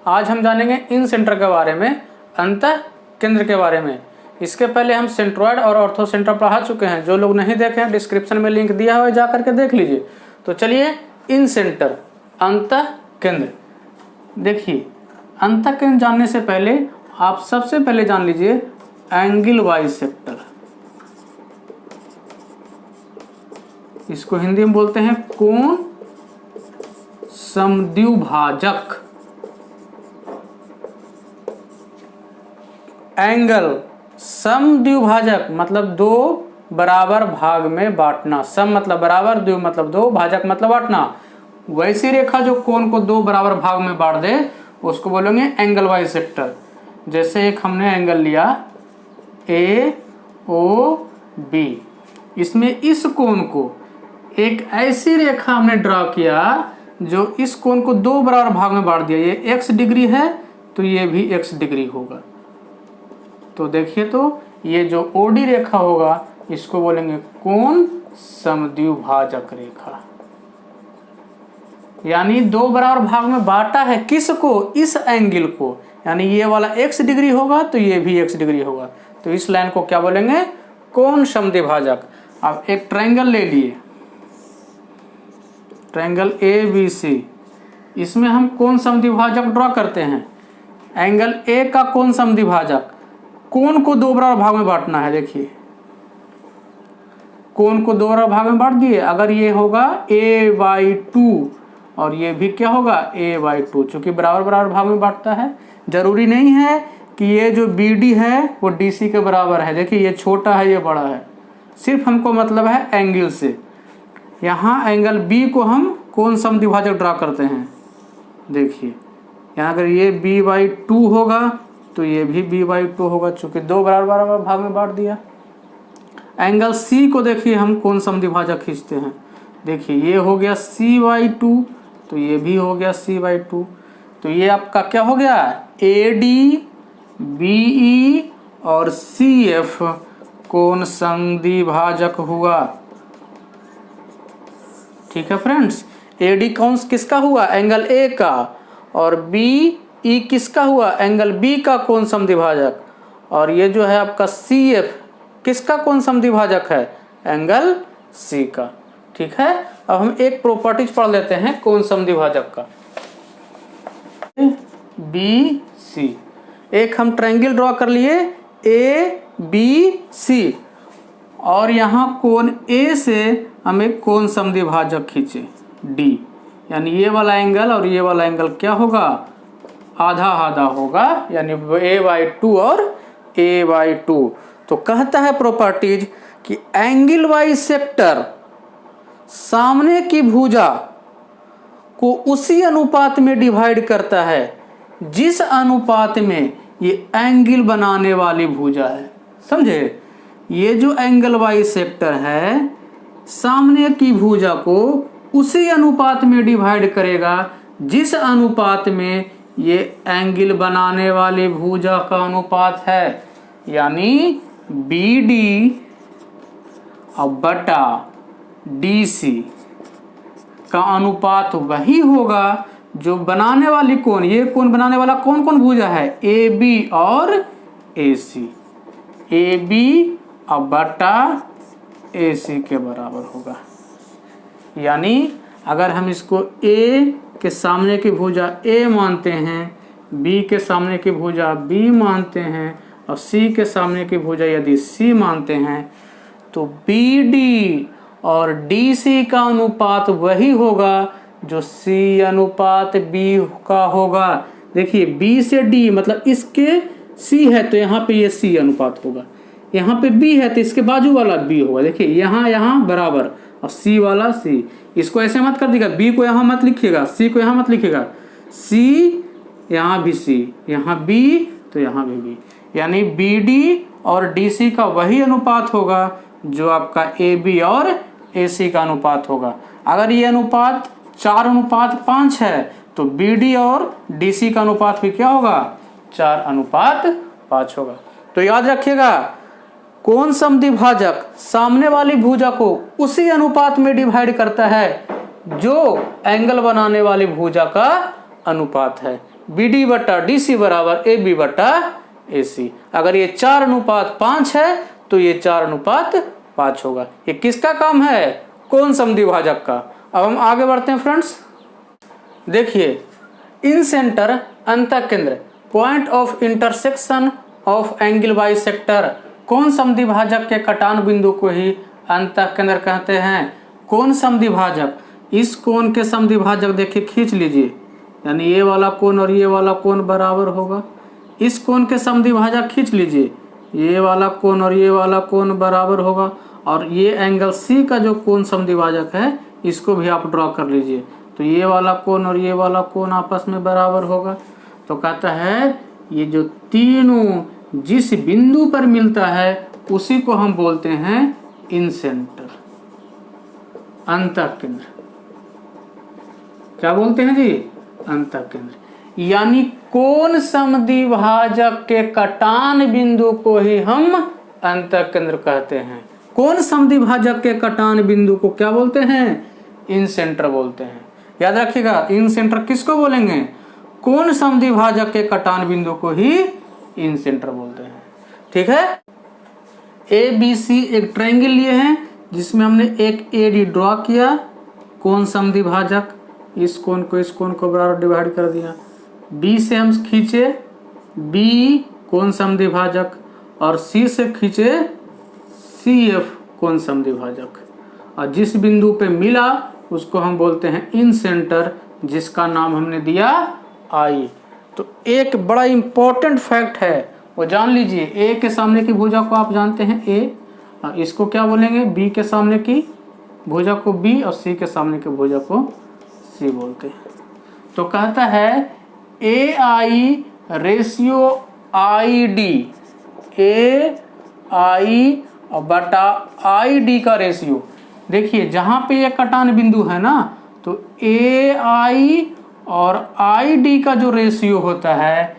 आज हम जानेंगे इन सेंटर के बारे में, अंतः केंद्र के बारे में। इसके पहले हम सेंट्रॉयड और ऑर्थो सेंटर पढ़ा चुके हैं। जो लोग नहीं देखे हैं डिस्क्रिप्शन में लिंक दिया हुआ है, जा करके देख लीजिए। तो चलिए इन सेंटर, अंतः केंद्र। देखिए अंतः केंद्र जानने से पहले आप सबसे पहले जान लीजिए एंगल बाइसेक्टर। इसको हिंदी में बोलते हैं कोण समद्विभाजक। एंगल समद्विभाजक मतलब दो बराबर भाग में बांटना। सम मतलब बराबर, द्वि मतलब दो, भाजक मतलब बांटना। वैसी रेखा जो कोण को दो बराबर भाग में बांट दे उसको बोलेंगे एंगल बाइसेक्टर। जैसे एक हमने एंगल लिया AOB, इसमें इस कोण को एक ऐसी रेखा हमने ड्रा किया जो इस कोण को दो बराबर भाग में बांट दिया। ये x डिग्री है तो ये भी x डिग्री होगा। तो देखिए, तो ये जो OD रेखा होगा इसको बोलेंगे कोण समद्विभाजक रेखा। यानी दो बराबर भाग में बांटा है किसको? इस एंगल को। यानी ये वाला x डिग्री होगा तो ये भी x डिग्री होगा। तो इस लाइन को क्या बोलेंगे? कोण समद्विभाजक। अब एक ट्रायंगल ले लिए, ट्रायंगल ABC। इसमें हम कोण समद्विभाजक ड्रॉ करते हैं। एंगल A का कोण समद्विभाजक, कोण को दो बराबर भाग में बांटना है। देखिए कोण को दो बराबर भाग में बांट दिए। अगर ये होगा A/2 और ये भी क्या होगा A/2, चूंकि बराबर बराबर भाग में बांटता है। जरूरी नहीं है कि ये जो BD है वो DC के बराबर है। देखिए ये छोटा है ये बड़ा है, सिर्फ हमको मतलब है एंगल से। यहाँ एंगल B को हम कोण समद्विभाजक ड्रा करते हैं। देखिए यहाँ अगर ये B/2 होगा तो ये भी B/2 होगा, चूंकि दो बराबर बराबर भाग में बांट दिया। एंगल C को देखिए हम कोण समद्विभाजक खींचते हैं। देखिए ये हो गया C/2 तो ये भी हो गया C/2। तो ये आपका क्या हो गया? AD, BE और CF कोण समद्विभाजक हुआ। ठीक है फ्रेंड्स, AD कौन किसका हुआ? एंगल A का। और BE किसका हुआ? एंगल B का कोण समद्विभाजक। और ये जो है आपका CF किसका कोण समद्विभाजक है? एंगल C का। ठीक है, अब हम एक प्रॉपर्टीज पढ़ लेते हैं कोण समद्विभाजक का। ABC, एक हम ट्रायंगल ड्रॉ कर लिए ABC और यहाँ कोण A से हम एक कोण समद्विभाजक खींचे D। यानी ये वाला एंगल और ये वाला एंगल क्या होगा? आधा आधा होगा, यानी A/2 और A/2। तो कहता है प्रॉपर्टीज कि एंगल बाइसेक्टर सामने की भुजा को उसी अनुपात में डिवाइड करता है जिस अनुपात में ये एंगल बनाने वाली भुजा है। समझे? ये जो एंगल बाइसेक्टर है सामने की भुजा को उसी अनुपात में डिवाइड करेगा जिस अनुपात में ये एंगल बनाने वाली भुजा का अनुपात है। यानी BD और बटा DC का अनुपात वही होगा जो बनाने वाली कोण, ये कोण बनाने वाला कौन कौन भुजा है? AB और AC। AB और बटा AC के बराबर होगा। यानी अगर हम इसको A के सामने की भुजा A मानते हैं, B के सामने की भुजा B मानते हैं और C के सामने की भुजा यदि C मानते हैं, तो BD और DC का अनुपात वही होगा जो C अनुपात B का होगा। देखिए B से D मतलब इसके C है तो यहाँ पे ये C अनुपात होगा, यहाँ पे B है तो इसके बाजू वाला B होगा। देखिए यहाँ बराबर और C वाला C। इसको ऐसे मत कर दीजिएगा, B को यहाँ मत लिखिएगा, C को यहाँ मत लिखिएगा। C यहाँ भी C, यहाँ B तो यहाँ भी B। यानी BD और DC का वही अनुपात होगा जो आपका AB और AC का अनुपात होगा। अगर ये अनुपात 4:5 है तो BD और DC का अनुपात भी क्या होगा? 4:5 होगा। तो याद रखिएगा, कोण समद्विभाजक सामने वाली भुजा को उसी अनुपात में डिवाइड करता है जो एंगल बनाने वाली भुजा का अनुपात है। BD बटा DC बराबर AB बटा AC। अगर ये 4:5 है तो ये 4:5 होगा। ये किसका काम है? कोण समद्विभाजक का। अब हम आगे बढ़ते हैं फ्रेंड्स। देखिए, इन सेंटर अंतः केंद्र, point of intersection of angle bisector, कोण समद्विभाजक के कटान बिंदु को ही अंतः केंद्र कहते हैं। कोण समद्विभाजक, इस कोण के समद्विभाजक देखिए खींच लीजिए, यानी ये वाला कोण और ये वाला कोण बराबर होगा। इस कोण के समद्विभाजक खींच लीजिए, ये वाला कोण और ये वाला कोण बराबर होगा। और ये एंगल C का जो कोण समद्विभाजक है इसको भी आप ड्रॉ कर लीजिए, तो ये वाला कोण और ये वाला कोण आपस में बराबर होगा। तो कहता है ये जो तीनों जिस बिंदु पर मिलता है उसी को हम बोलते हैं इन सेंटर, अंतः केंद्र। क्या बोलते हैं जी? अंतः केंद्र। यानी कोण समद्विभाजक के कटान बिंदु को ही हम अंतः केंद्र कहते हैं। कोण समद्विभाजक के कटान बिंदु को क्या बोलते हैं? इन सेंटर बोलते हैं। याद रखिएगा, इन सेंटर किसको बोलेंगे? कोण समद्विभाजक के कटान बिंदु को ही इन सेंटर बोलते हैं। ठीक है। ABC एक ट्रायंगल लिए हैं जिसमें हमने एक AD ड्रॉ किया, कोण समद्विभाजक, इस कोण को बराबर डिवाइड कर दिया। B से हम खींचे B कोण समद्विभाजक और C से खींचे CF कोण समद्विभाजक, और जिस बिंदु पे मिला उसको हम बोलते हैं इन सेंटर, जिसका नाम हमने दिया I। तो एक बड़ा इंपॉर्टेंट फैक्ट है वो जान लीजिए। A के सामने की भुजा को आप जानते हैं A, इसको क्या बोलेंगे? B के सामने की भुजा को B और C के सामने की भुजा को C बोलते हैं। तो कहता है AI रेशियो ID, AI और बटा ID का रेशियो। देखिए जहाँ पे ये कटान बिंदु है ना, तो AI और ID का जो रेशियो होता है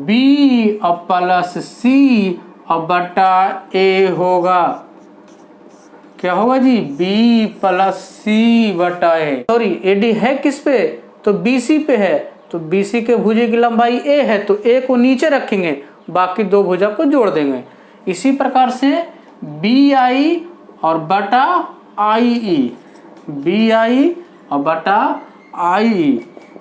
B और प्लस C और बटा A होगा। क्या होगा जी? B प्लस C बटा A। सॉरी, AD है किस पे? तो BC पे है, तो BC के भुजा की लंबाई A है, तो A को नीचे रखेंगे, बाकी दो भुजा को जोड़ देंगे। इसी प्रकार से BI और बटा IE, BI और बटा IE,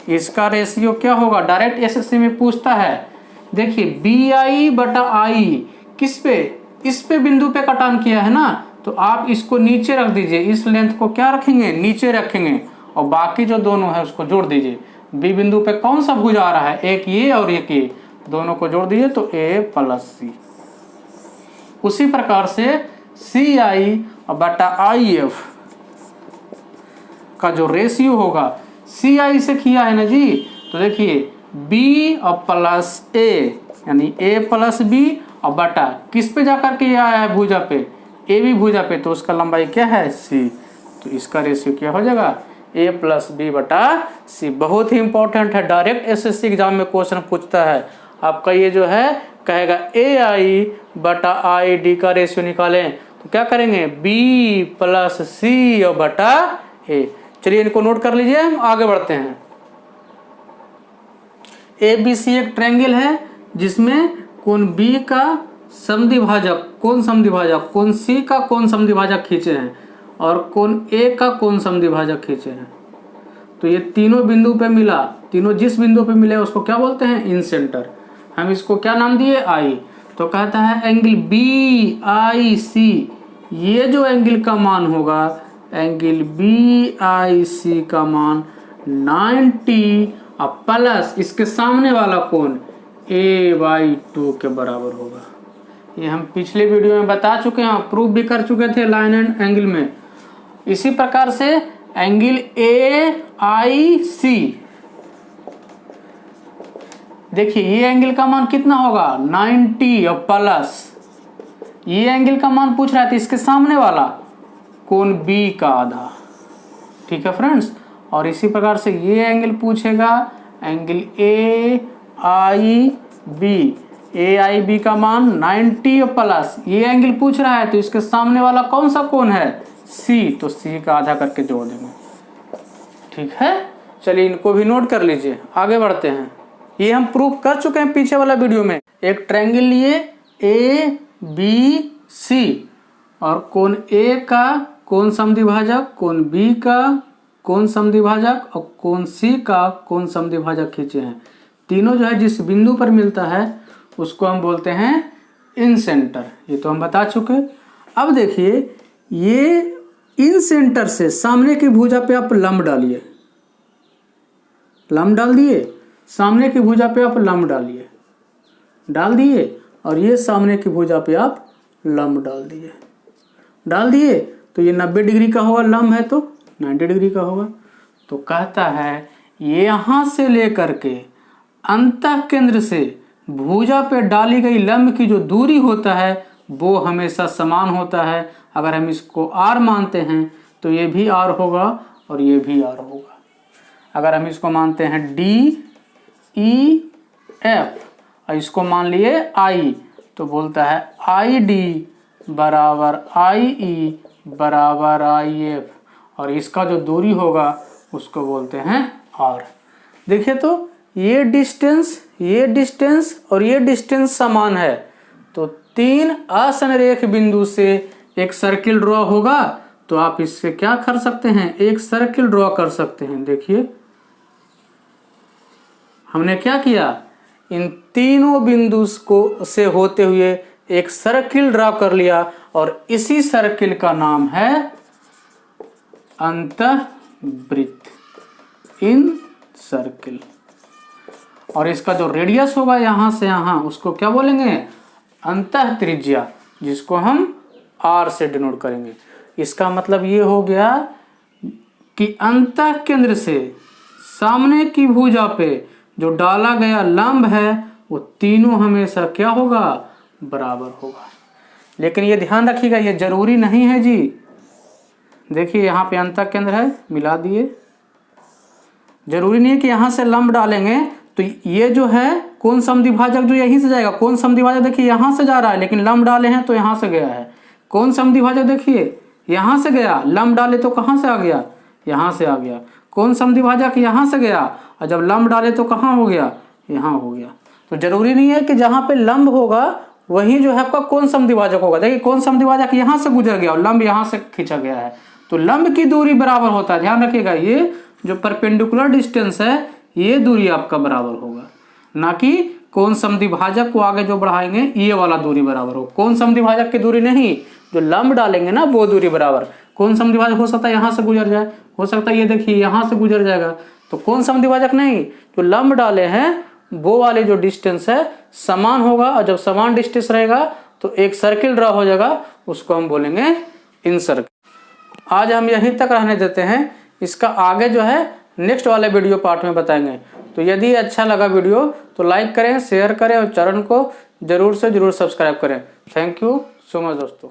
इसका रेशियो क्या होगा? डायरेक्ट SSC में पूछता है। देखिए BI बटा IE किस पे? इस पे बिंदु पे कटान किया है ना, तो आप इसको नीचे रख दीजिए, इस लेंथ को क्या रखेंगे? नीचे रखेंगे, और बाकी जो दोनों है उसको जोड़ दीजिए। B बिंदु पे कौन सा भुजा आ रहा है? एक ये और एक ये, दोनों को जोड़ दीजिए तो A प्लस C। उसी प्रकार से CI और बटा IF का जो रेशियो होगा, CI से किया है ना जी, तो देखिए B और प्लस A, यानी A प्लस B और बटा किस पे जाकर के आया है? भुजा पे, AB भुजा पे, तो उसका लंबाई क्या है? C। तो इसका रेशियो क्या हो जाएगा? A प्लस B बटा C। बहुत ही इंपॉर्टेंट है, डायरेक्ट SSC एग्जाम में क्वेश्चन पूछता है आपका। ये जो है कहेगा AI बटा ID का रेशियो निकालें, तो क्या करेंगे? B प्लस C और बटा A। चलिए इनको नोट कर लीजिए, हम आगे बढ़ते हैं। ABC एक ट्रायंगल है जिसमें कोण B का समद्विभाजक, कोण समद्विभाजक, कोण C का कोण समद्विभाजक खींचे हैं और कोण A का कोण समद्विभाजक खींचे हैं। तो ये तीनों बिंदु पे मिला, तीनों जिस बिंदु पे मिले उसको क्या बोलते हैं? इन सेंटर। हम इसको क्या नाम दिए? I। तो कहता है एंगल BIC, ये जो एंगल का मान होगा, एंगल BIC का मान 90 और प्लस इसके सामने वाला कोण A/2 के बराबर होगा। ये हम पिछले वीडियो में बता चुके हैं, प्रूफ भी कर चुके थे लाइन एंड एंगल में। इसी प्रकार से एंगल AIC, देखिए ये एंगल का मान कितना होगा? 90 और प्लस ये एंगल का मान पूछ रहा था, इसके सामने वाला कोण B का आधा। ठीक है फ्रेंड्स। और इसी प्रकार से ये एंगल पूछेगा, एंगल AIB का मान 90 और प्लस ये एंगल पूछ रहा है, तो इसके सामने वाला कौन सा कोण है? C, तो C का आधा करके जोड़ देंगे। ठीक है, चलिए इनको भी नोट कर लीजिए, आगे बढ़ते हैं। ये हम प्रूफ कर चुके हैं पीछे वाला वीडियो में। एक ट्रायंगल लिए ए बी सी और कोण ए का कोण समद्विभाजक, कोण बी का कोण समद्विभाजक और कोण सी का कोण समद्विभाजक खींचे हैं। तीनों जो है जिस बिंदु पर मिलता है उसको हम बोलते हैं इन सेंटर। ये तो हम बता चुके। अब देखिए ये इन सेंटर से सामने की भुजा पे आप लंब डालिए, लंब डाल दिए, सामने की भुजा पे आप लंब डालिए, डाल दिए, और ये सामने की भुजा पे आप लंब डाल दिए, डाल दिए, तो ये 90 डिग्री का होगा, लंब है तो 90 डिग्री का होगा। तो कहता है ये यहाँ से लेकर के अंतः केंद्र से भुजा पे डाली गई लंब की जो दूरी होता है वो हमेशा समान होता है। अगर हम इसको r मानते हैं तो ये भी r होगा और ये भी r होगा। अगर हम इसको मानते हैं d e f और इसको मान लिए I, तो बोलता है ID बराबर IE बराबर IF और इसका जो दूरी होगा उसको बोलते हैं r। देखिए तो ये डिस्टेंस और ये डिस्टेंस समान है, तो 3 असंरेख बिंदु से एक सर्किल ड्रॉ होगा। तो आप इससे क्या कर सकते हैं, एक सर्किल ड्रॉ कर सकते हैं। देखिए हमने क्या किया, इन तीनों बिंदु को से होते हुए एक सर्किल ड्रॉ कर लिया और इसी सर्किल का नाम है अंतःवृत्त, इन सर्किल। और इसका जो रेडियस होगा यहाँ से यहाँ उसको क्या बोलेंगे, अंतः त्रिज्या, जिसको हम r से डिनोट करेंगे। इसका मतलब ये हो गया कि अंतः केंद्र से सामने की भुजा पे जो डाला गया लंब है वो तीनों हमेशा क्या होगा, बराबर होगा। लेकिन ये ध्यान रखिएगा ये जरूरी नहीं है जी। देखिए यहाँ पे अंतः केंद्र है, मिला दिए, जरूरी नहीं है कि यहाँ से लंब डालेंगे तो ये जो है कोण समद्विभाजक जो यहीं से जाएगा। कोण समद्विभाजक देखिए यहाँ से जा रहा है लेकिन लंब डाले हैं तो यहाँ से गया है। कोण समद्विभाजक देखिए यहाँ से गया, लंब डाले तो कहाँ से आ गया, यहाँ से आ गया। कोण समद्विभाजक यहाँ से गया और जब लंब डाले तो कहाँ हो गया, यहाँ हो गया। तो जरूरी नहीं है कि जहाँ पे लंब होगा वही जो है आपका कोण समद्विभाजक होगा। देखिए कोण समद्विभाजक यहाँ से गुजर गया और लंब यहाँ से खींचा गया है, तो लंब की दूरी बराबर होता है। ध्यान रखिएगा ये जो परपेंडिकुलर डिस्टेंस है ये दूरी आपका बराबर होगा, ना कि कोण समद्विभाजक को आगे जो बढ़ाएंगे ये वाला दूरी बराबर हो। कोण समद्विभाजक की दूरी नहीं, जो लंब डालेंगे ना वो दूरी बराबर। कोण समद्विभाजक हो सकता है यहाँ से गुजर जाए, हो सकता है ये देखिए यहाँ से गुजर जाएगा, तो कोण समद्विभाजक नहीं, जो लंब डाले हैं वो वाले जो डिस्टेंस है समान होगा। और जब समान डिस्टेंस रहेगा तो एक सर्किल ड्रॉ हो जाएगा, उसको हम बोलेंगे इन सर्किल। आज हम यहीं तक रहने देते हैं, इसका आगे जो है नेक्स्ट वाले वीडियो पार्ट में बताएंगे। तो यदि अच्छा लगा वीडियो तो लाइक करें, शेयर करें और चैनल को जरूर से जरूर सब्सक्राइब करें। थैंक यू सो मच दोस्तों।